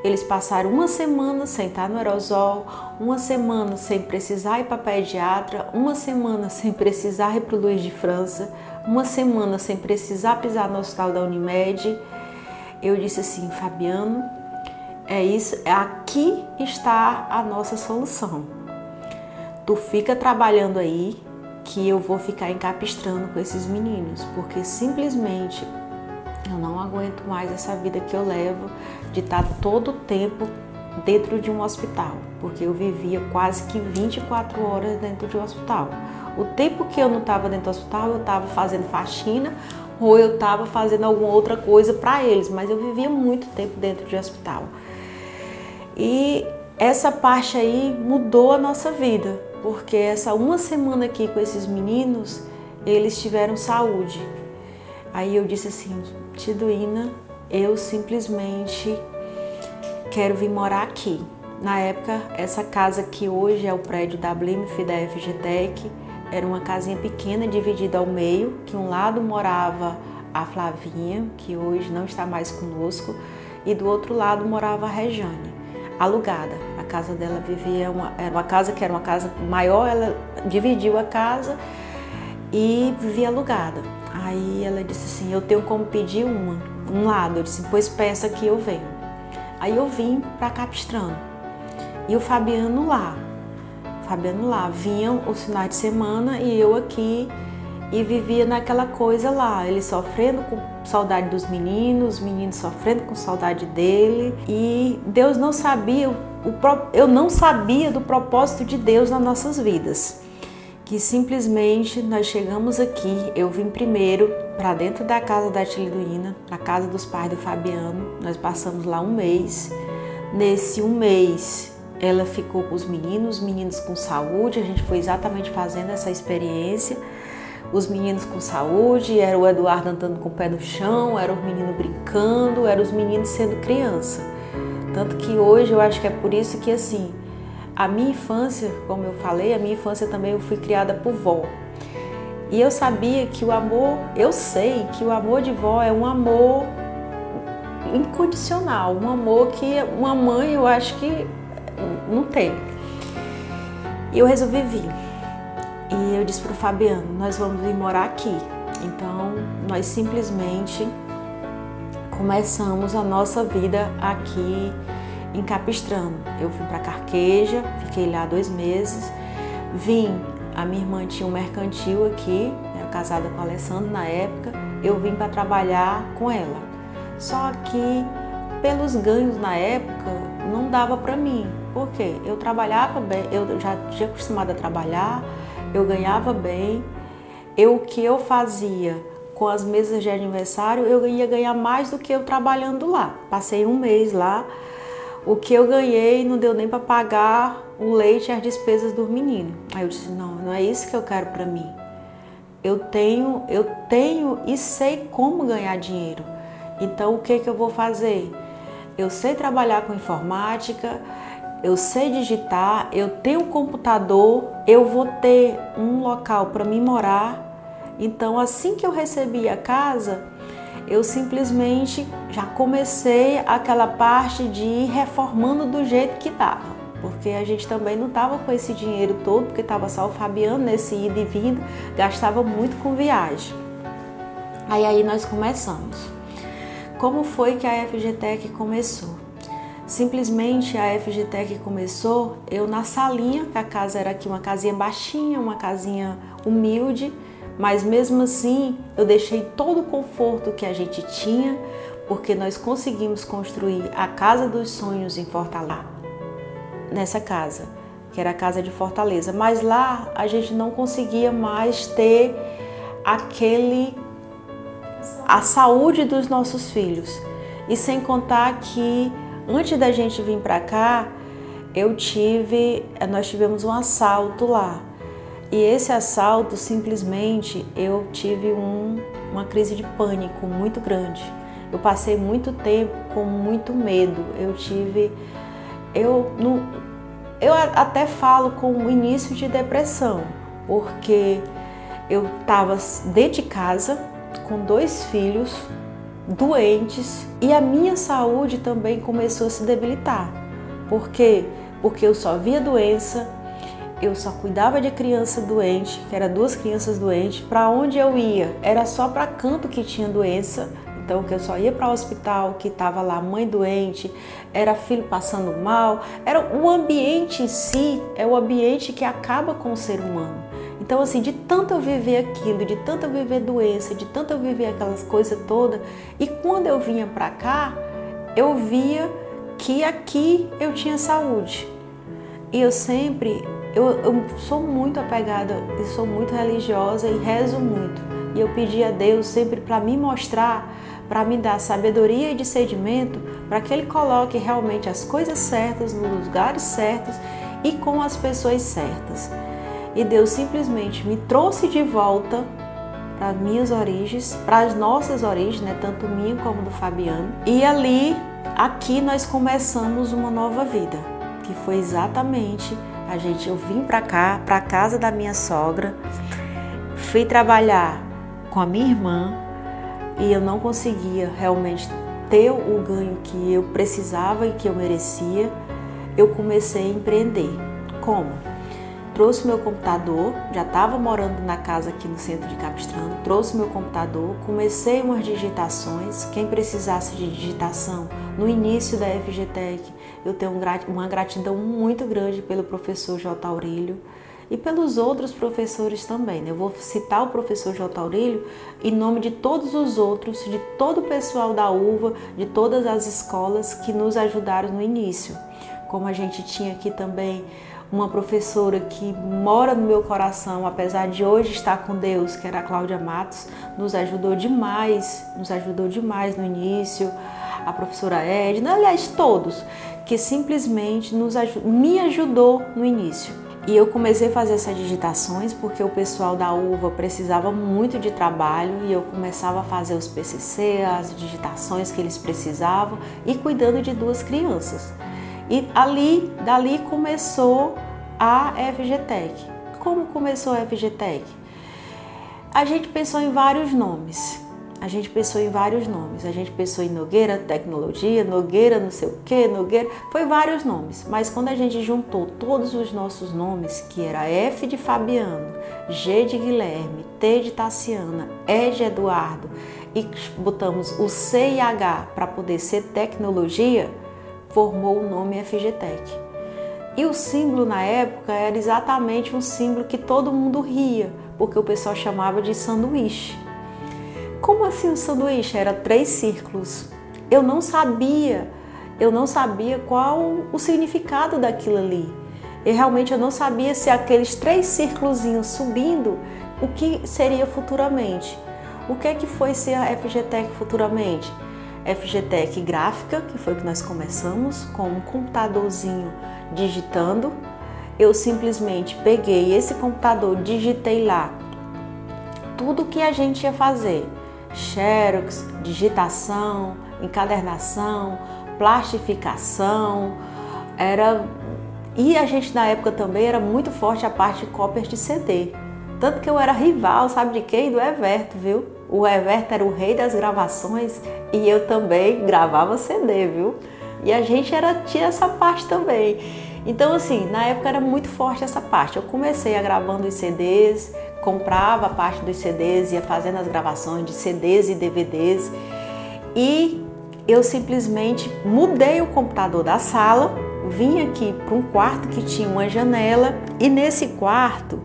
Eles passaram uma semana sem estar no aerosol, uma semana sem precisar ir para pediatra, uma semana sem precisar ir para o Luiz de França, uma semana sem precisar pisar no hospital da Unimed. Eu disse assim, Fabiano, é isso, aqui está a nossa solução. Tu fica trabalhando aí, que eu vou ficar encapistrando com esses meninos, porque simplesmente eu não aguento mais essa vida que eu levo de estar todo o tempo dentro de um hospital, porque eu vivia quase que 24 horas dentro de um hospital. O tempo que eu não estava dentro do hospital, eu estava fazendo faxina ou eu estava fazendo alguma outra coisa para eles, mas eu vivia muito tempo dentro de um hospital. E essa parte aí mudou a nossa vida, porque essa uma semana aqui com esses meninos, eles tiveram saúde. Aí eu disse assim, Tiduína, eu simplesmente quero vir morar aqui. Na época, essa casa que hoje é o prédio da Blimf da FGTEC, era uma casinha pequena dividida ao meio, que um lado morava a Flavinha, que hoje não está mais conosco, e do outro lado morava a Rejane, alugada. A casa dela era uma casa maior, ela dividiu a casa e vivia alugada. Aí ela disse assim, eu tenho como pedir um lado. Eu disse, pois peça que eu venho. Aí eu vim para Capistrano. E o Fabiano lá. Vinham os finais de semana e eu aqui e vivia naquela coisa lá. Ele sofrendo com saudade dos meninos, os meninos sofrendo com saudade dele. E Deus não sabia, eu não sabia do propósito de Deus nas nossas vidas. Que simplesmente nós chegamos aqui, eu vim primeiro para dentro da casa da Tiduína, na casa dos pais do Fabiano. Nós passamos lá 1 mês. Nesse 1 mês, ela ficou com os meninos com saúde. A gente foi exatamente fazendo essa experiência. Os meninos com saúde, era o Eduardo andando com o pé no chão, era o menino brincando, era os meninos sendo criança. Tanto que hoje eu acho que é por isso que assim, a minha infância, como eu falei, a minha infância também eu fui criada por vó. E eu sabia que o amor, eu sei que o amor de vó é um amor incondicional, um amor que uma mãe eu acho que não tem. E eu resolvi vir. E eu disse para o Fabiano, nós vamos vir morar aqui. Então nós simplesmente começamos a nossa vida aqui em Capistrano. Eu fui para Carqueja, fiquei lá 2 meses, vim A minha irmã tinha um mercantil aqui, era casada com o Alessandro na época, eu vim para trabalhar com ela. Só que pelos ganhos na época não dava para mim. Por quê? Eu trabalhava bem, eu já tinha acostumado a trabalhar, eu ganhava bem. O que eu fazia com as mesas de aniversário, eu ia ganhar mais do que eu trabalhando lá. Passei um mês lá, o que eu ganhei não deu nem para pagar o leite e as despesas dos meninos. Aí eu disse, não é isso que eu quero para mim. Eu tenho e sei como ganhar dinheiro. Então o que eu vou fazer? Eu sei trabalhar com informática, eu sei digitar, eu tenho um computador, eu vou ter um local para mim morar. Então assim que eu recebi a casa, eu simplesmente já comecei aquela parte de ir reformando do jeito que dava. Porque a gente também não estava com esse dinheiro todo, porque estava só o Fabiano nesse ida e vinda, gastava muito com viagem. Aí nós começamos. Como foi que a FGTEC começou? Simplesmente a FGTEC começou, eu na salinha, que a casa era aqui uma casinha baixinha, uma casinha humilde, mas mesmo assim eu deixei todo o conforto que a gente tinha, porque nós conseguimos construir a Casa dos Sonhos em Fortaleza, nessa casa, que era a casa de Fortaleza, mas lá a gente não conseguia mais ter a saúde dos nossos filhos. E sem contar que antes da gente vir para cá, nós tivemos um assalto lá. E esse assalto, simplesmente, eu tive uma crise de pânico muito grande. Eu passei muito tempo com muito medo. Eu até falo com o início de depressão, porque eu estava dentro de casa com 2 filhos doentes e a minha saúde também começou a se debilitar. Por quê? Porque eu só via doença, eu só cuidava de criança doente, que eram 2 crianças doentes. Para onde eu ia? Era só para canto que tinha doença. Então, que eu só ia para o hospital, que estava lá mãe doente, era filho passando mal. Era o ambiente em si, é o ambiente que acaba com o ser humano. Então, assim, de tanto eu viver aquilo, de tanto eu viver doença, de tanto eu viver aquelas coisas todas, e quando eu vinha para cá, eu via que aqui eu tinha saúde. E eu sou muito apegada, eu sou muito religiosa e rezo muito. E eu pedi a Deus sempre para me mostrar, para me dar sabedoria e discernimento, para que Ele coloque realmente as coisas certas nos lugares certos e com as pessoas certas. E Deus simplesmente me trouxe de volta para as minhas origens, para as nossas origens, né? Tanto minha como do Fabiano. E aqui nós começamos uma nova vida, que foi exatamente eu vim para cá, para a casa da minha sogra, fui trabalhar com a minha irmã e eu não conseguia realmente ter o ganho que eu precisava e que eu merecia. Eu comecei a empreender. Como? Trouxe meu computador, já estava morando na casa aqui no centro de Capistrano, trouxe meu computador, comecei umas digitações. Quem precisasse de digitação no início da FGTEC, eu tenho uma gratidão muito grande pelo professor J. Aurélio e pelos outros professores também, né? Eu vou citar o professor J. Aurélio em nome de todos os outros, de todo o pessoal da UVA, de todas as escolas que nos ajudaram no início. Como a gente tinha aqui também uma professora que mora no meu coração, apesar de hoje estar com Deus, que era a Cláudia Matos, nos ajudou demais no início. A professora Edna, aliás, todos, que simplesmente me ajudou no início. E eu comecei a fazer essas digitações porque o pessoal da UVA precisava muito de trabalho e eu começava a fazer os PCC, as digitações que eles precisavam e cuidando de 2 crianças. E dali começou a FGTEC. Como começou a FGTEC? A gente pensou em vários nomes. A gente pensou em Nogueira Tecnologia, Nogueira não sei o que, Nogueira... Foi vários nomes, mas quando a gente juntou todos os nossos nomes, que era F de Fabiano, G de Guilherme, T de Tassiana, E de Eduardo, e botamos o C e H para poder ser tecnologia, formou o nome FGTEC. E o símbolo na época era exatamente um símbolo que todo mundo ria, porque o pessoal chamava de sanduíche. Como assim um sanduíche? Era 3 círculos. Eu não sabia qual o significado daquilo ali. E realmente eu não sabia se aqueles 3 círculozinhos subindo, o que seria futuramente. O que é que foi ser a FGTEC futuramente? FGTEC gráfica, que foi o que nós começamos, com um computadorzinho digitando. Eu simplesmente peguei esse computador, digitei lá tudo o que a gente ia fazer. Xerox, digitação, encadernação, plastificação, e a gente na época também era muito forte a parte de cópias de CD. Tanto que eu era rival, sabe de quem? Do Everto, viu? O Everto era o rei das gravações e eu também gravava CD, viu? E a gente tinha essa parte também. Então, assim, na época era muito forte essa parte. Eu comecei gravando os CDs, comprava a parte dos CDs, ia fazendo as gravações de CDs e DVDs. E eu simplesmente mudei o computador da sala, vim aqui para um quarto que tinha uma janela e nesse quarto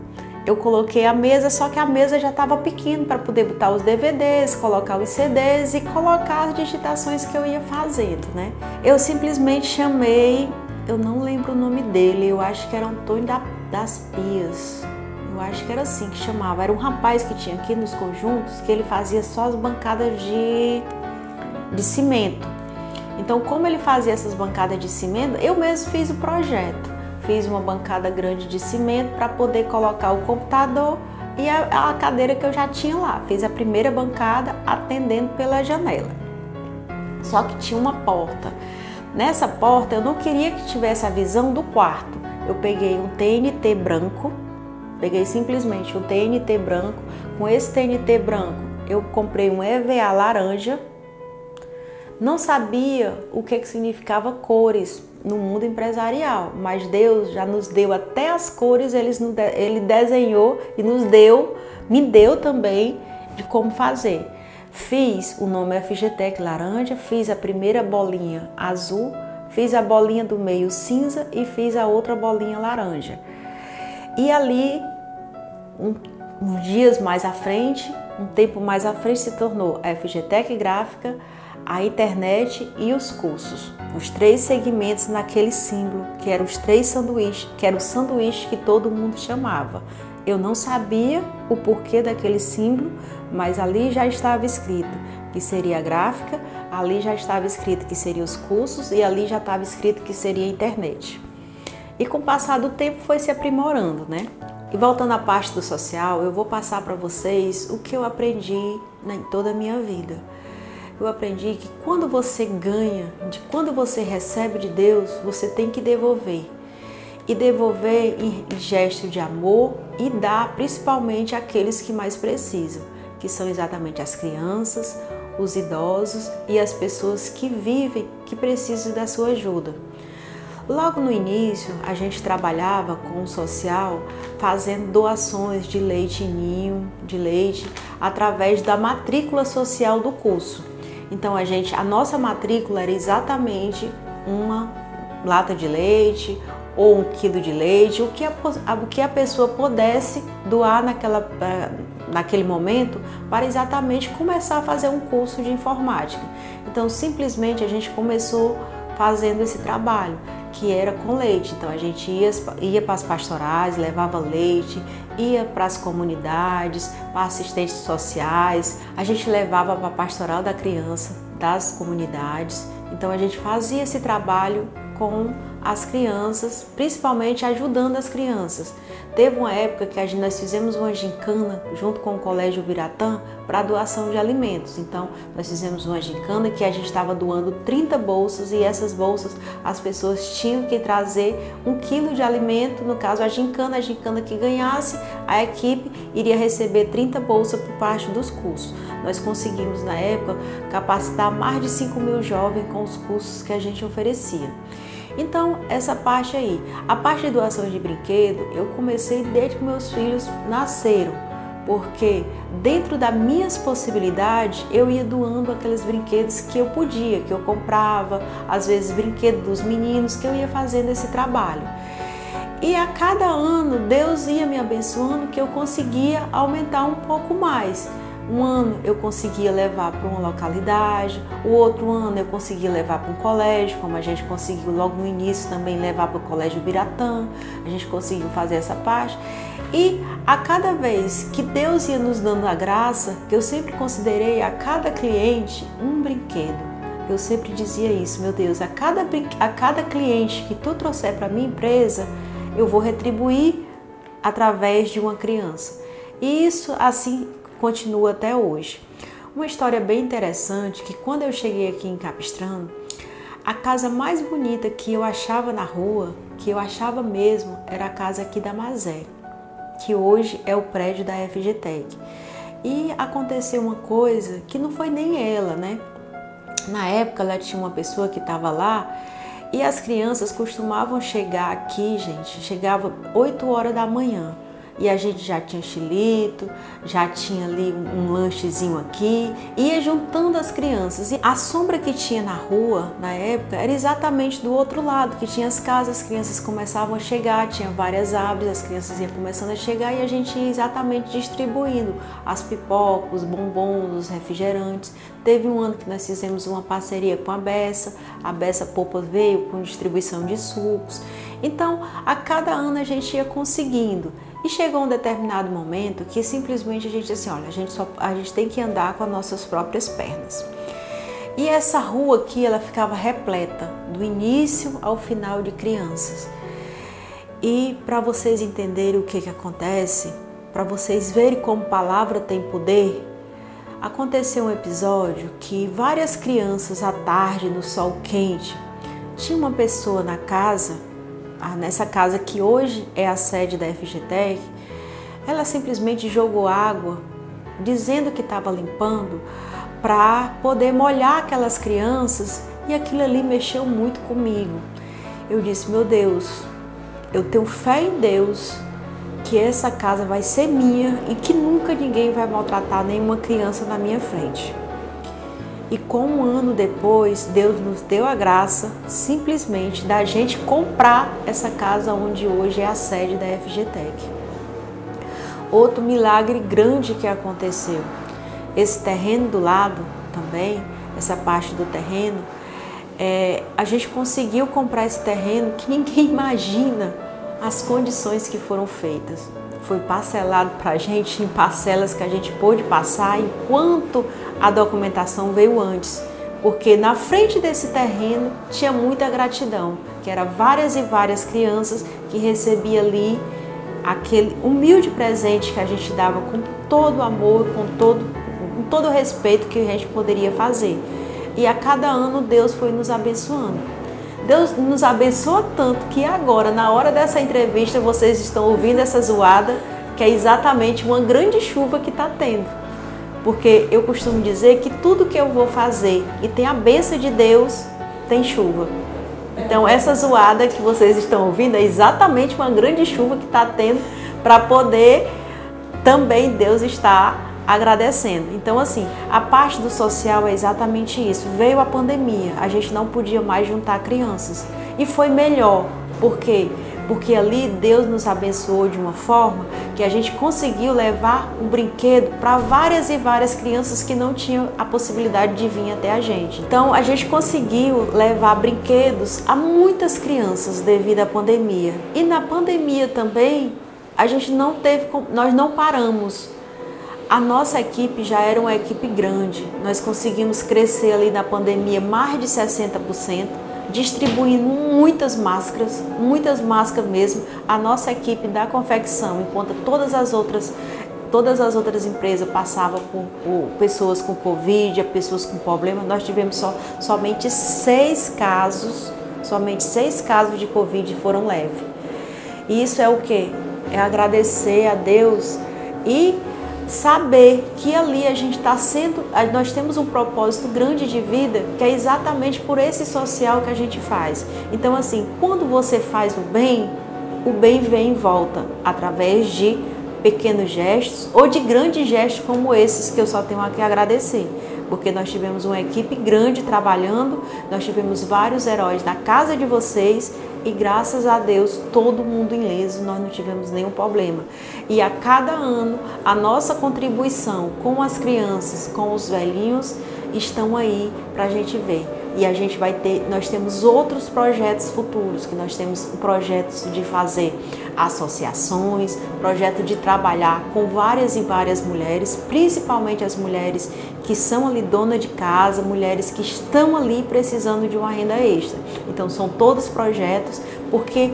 eu coloquei a mesa, só que a mesa já estava pequena para poder botar os DVDs, colocar os CDs e colocar as digitações que eu ia fazendo, né? Eu simplesmente chamei, eu não lembro o nome dele, eu acho que era Antônio das Pias, eu acho que era assim que chamava. Era um rapaz que tinha aqui nos conjuntos que ele fazia só as bancadas de cimento. Então, como ele fazia essas bancadas de cimento, eu mesmo fiz o projeto. Fiz uma bancada grande de cimento para poder colocar o computador e a cadeira que eu já tinha lá. Fiz a primeira bancada atendendo pela janela. Só que tinha uma porta. Nessa porta eu não queria que tivesse a visão do quarto. Eu peguei um TNT branco, peguei simplesmente um TNT branco. Com esse TNT branco eu comprei um EVA laranja. Não sabia o que significava cores no mundo empresarial, mas Deus já nos deu até as cores, Ele desenhou e me deu também de como fazer. Fiz o nome FGTEC laranja, fiz a primeira bolinha azul, fiz a bolinha do meio cinza e fiz a outra bolinha laranja. E ali, uns dias mais à frente, um tempo mais à frente, se tornou a FGTEC gráfica, a internet e os cursos. Os 3 segmentos naquele símbolo, que eram os 3 sanduíches, que era o sanduíche que todo mundo chamava. Eu não sabia o porquê daquele símbolo, mas ali já estava escrito que seria a gráfica, ali já estava escrito que seria os cursos e ali já estava escrito que seria a internet. E com o passar do tempo foi se aprimorando, né? E voltando à parte do social, eu vou passar para vocês o que eu aprendi em toda a minha vida. Eu aprendi que quando você ganha, quando você recebe de Deus, você tem que devolver. E devolver em gesto de amor e dar principalmente àqueles que mais precisam, que são exatamente as crianças, os idosos e as pessoas que vivem, que precisam da sua ajuda. Logo no início, a gente trabalhava com o social fazendo doações de leite ninho, de leite, através da matrícula social do curso. Então a nossa matrícula era exatamente uma lata de leite ou 1 quilo de leite, o que a pessoa pudesse doar naquele momento para exatamente começar a fazer um curso de informática. Então simplesmente a gente começou fazendo esse trabalho, que era com leite. Então a gente ia para as pastorais, levava leite, ia para as comunidades, para assistentes sociais, a gente levava para a pastoral da criança, das comunidades. Então a gente fazia esse trabalho com as crianças, principalmente ajudando as crianças. Teve uma época que nós fizemos uma gincana junto com o Colégio Biratã para doação de alimentos. Então nós fizemos uma gincana que a gente estava doando 30 bolsas e essas bolsas as pessoas tinham que trazer 1 quilo de alimento. No caso a gincana que ganhasse, a equipe iria receber 30 bolsas por parte dos cursos. Nós conseguimos na época capacitar mais de 5.000 jovens com os cursos que a gente oferecia. Então, essa parte aí, a parte de doação de brinquedo, eu comecei desde que meus filhos nasceram, porque dentro das minhas possibilidades, eu ia doando aqueles brinquedos que eu podia, que eu comprava, às vezes brinquedos dos meninos, que eu ia fazendo esse trabalho. E a cada ano Deus ia me abençoando que eu conseguia aumentar um pouco mais. Um ano eu conseguia levar para uma localidade, o outro ano eu conseguia levar para um colégio, como a gente conseguiu logo no início também levar para o Colégio Biratã, a gente conseguiu fazer essa parte. E a cada vez que Deus ia nos dando a graça, que eu sempre considerei a cada cliente um brinquedo. Eu sempre dizia isso, meu Deus, a cada cliente que tu trouxer para a minha empresa, eu vou retribuir através de uma criança. E isso assim continua até hoje. Uma história bem interessante, que quando eu cheguei aqui em Capistrano, a casa mais bonita que eu achava na rua, que eu achava mesmo, era a casa aqui da Mazé, que hoje é o prédio da FGTEC. E aconteceu uma coisa que não foi nem ela, né? Na época ela tinha uma pessoa que estava lá e as crianças costumavam chegar aqui, gente, chegava 8 horas da manhã. E a gente já tinha xilito, já tinha ali um lanchezinho aqui, ia juntando as crianças. E a sombra que tinha na rua, na época, era exatamente do outro lado, que tinha as casas, as crianças começavam a chegar, tinha várias árvores, as crianças iam começando a chegar e a gente ia exatamente distribuindo as pipocas, os bombons, os refrigerantes. Teve um ano que nós fizemos uma parceria com a Bessa Popa veio com distribuição de sucos. Então, a cada ano a gente ia conseguindo. E chegou um determinado momento que simplesmente a gente disse assim, olha, a gente tem que andar com as nossas próprias pernas. E essa rua aqui, ela ficava repleta, do início ao final de crianças. E para vocês entenderem o que acontece, para vocês verem como palavra tem poder, aconteceu um episódio que várias crianças à tarde, no sol quente, tinha uma pessoa na casa, nessa casa que hoje é a sede da FGTEC, ela simplesmente jogou água, dizendo que estava limpando, para poder molhar aquelas crianças, e aquilo ali mexeu muito comigo. Eu disse, meu Deus, eu tenho fé em Deus, que essa casa vai ser minha e que nunca ninguém vai maltratar nenhuma criança na minha frente. E com um ano depois, Deus nos deu a graça simplesmente da gente comprar essa casa onde hoje é a sede da FGTEC. Outro milagre grande que aconteceu, esse terreno do lado também, essa parte do terreno, a gente conseguiu comprar esse terreno que ninguém imagina as condições que foram feitas. Foi parcelado para a gente em parcelas que a gente pôde passar enquanto a documentação veio antes, porque na frente desse terreno tinha muita gratidão, que era várias e várias crianças que recebiam ali aquele humilde presente que a gente dava com todo amor, com todo o respeito que a gente poderia fazer. E a cada ano Deus foi nos abençoando. Deus nos abençoa tanto que agora, na hora dessa entrevista, vocês estão ouvindo essa zoada, que é exatamente uma grande chuva que está tendo. Porque eu costumo dizer que tudo que eu vou fazer e tem a bênção de Deus, tem chuva. Então essa zoada que vocês estão ouvindo é exatamente uma grande chuva que está tendo para poder também Deus estar agradecendo. Então assim, a parte do social é exatamente isso. Veio a pandemia, a gente não podia mais juntar crianças. E foi melhor. Por quê? Porque ali Deus nos abençoou de uma forma que a gente conseguiu levar um brinquedo para várias e várias crianças que não tinham a possibilidade de vir até a gente. Então a gente conseguiu levar brinquedos a muitas crianças devido à pandemia. E na pandemia também a gente nós não paramos. A nossa equipe já era uma equipe grande, nós conseguimos crescer ali na pandemia mais de 60%, distribuindo muitas máscaras mesmo. A nossa equipe da confecção, enquanto todas as outras empresas passavam por pessoas com Covid, pessoas com problema, nós tivemos somente 6 casos de Covid foram leves. E isso é o quê? É agradecer a Deus e saber que ali nós temos um propósito grande de vida, que é exatamente por esse social que a gente faz. Então assim, quando você faz o bem vem em volta, através de pequenos gestos ou de grandes gestos como esses que eu só tenho aqui a agradecer. Porque nós tivemos uma equipe grande trabalhando, nós tivemos vários heróis na casa de vocês e graças a Deus todo mundo ileso, nós não tivemos nenhum problema. E a cada ano a nossa contribuição com as crianças, com os velhinhos, estão aí para a gente ver. E a gente vai ter, nós temos outros projetos futuros, que nós temos projetos de fazer associações, projeto de trabalhar com várias e várias mulheres, principalmente as mulheres que são ali dona de casa, mulheres que estão ali precisando de uma renda extra. Então são todos projetos, porque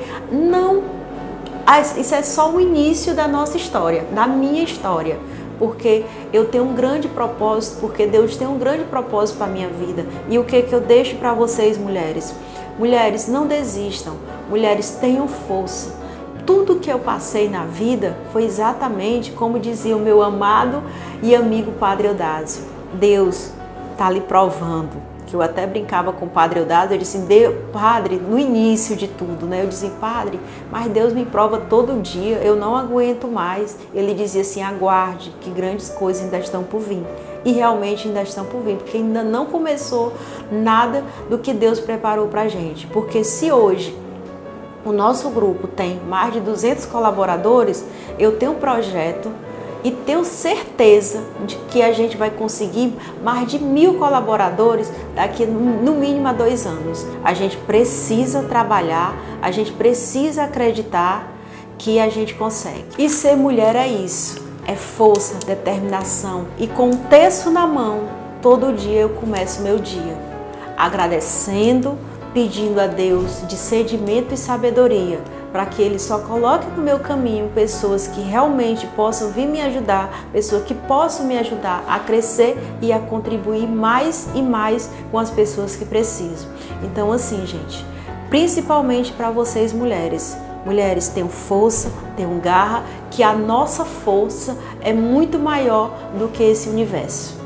isso é só o início da nossa história, da minha história. Porque eu tenho um grande propósito, porque Deus tem um grande propósito para a minha vida. E o que eu deixo para vocês, mulheres? Mulheres, não desistam. Mulheres, tenham força. Tudo que eu passei na vida foi exatamente como dizia o meu amado e amigo Padre Eudásio. Deus está lhe provando. Que eu até brincava com o Padre Eudásio, eu disse, Padre, no início de tudo, né? Eu dizia, Padre, mas Deus me prova todo dia, eu não aguento mais. Ele dizia assim, aguarde, que grandes coisas ainda estão por vir. E realmente ainda estão por vir, porque ainda não começou nada do que Deus preparou pra gente. Porque se hoje o nosso grupo tem mais de 200 colaboradores, eu tenho um projeto e tenho certeza de que a gente vai conseguir mais de 1000 colaboradores daqui no mínimo a 2 anos. A gente precisa trabalhar, a gente precisa acreditar que a gente consegue. E ser mulher é isso, é força, determinação. E com um terço na mão, todo dia eu começo meu dia, agradecendo, pedindo a Deus discernimento e sabedoria, para que Ele só coloque no meu caminho pessoas que realmente possam vir me ajudar, pessoas que possam me ajudar a crescer e a contribuir mais e mais com as pessoas que precisam. Então assim, gente, principalmente para vocês mulheres, tenham força, tenham garra, que a nossa força é muito maior do que esse universo.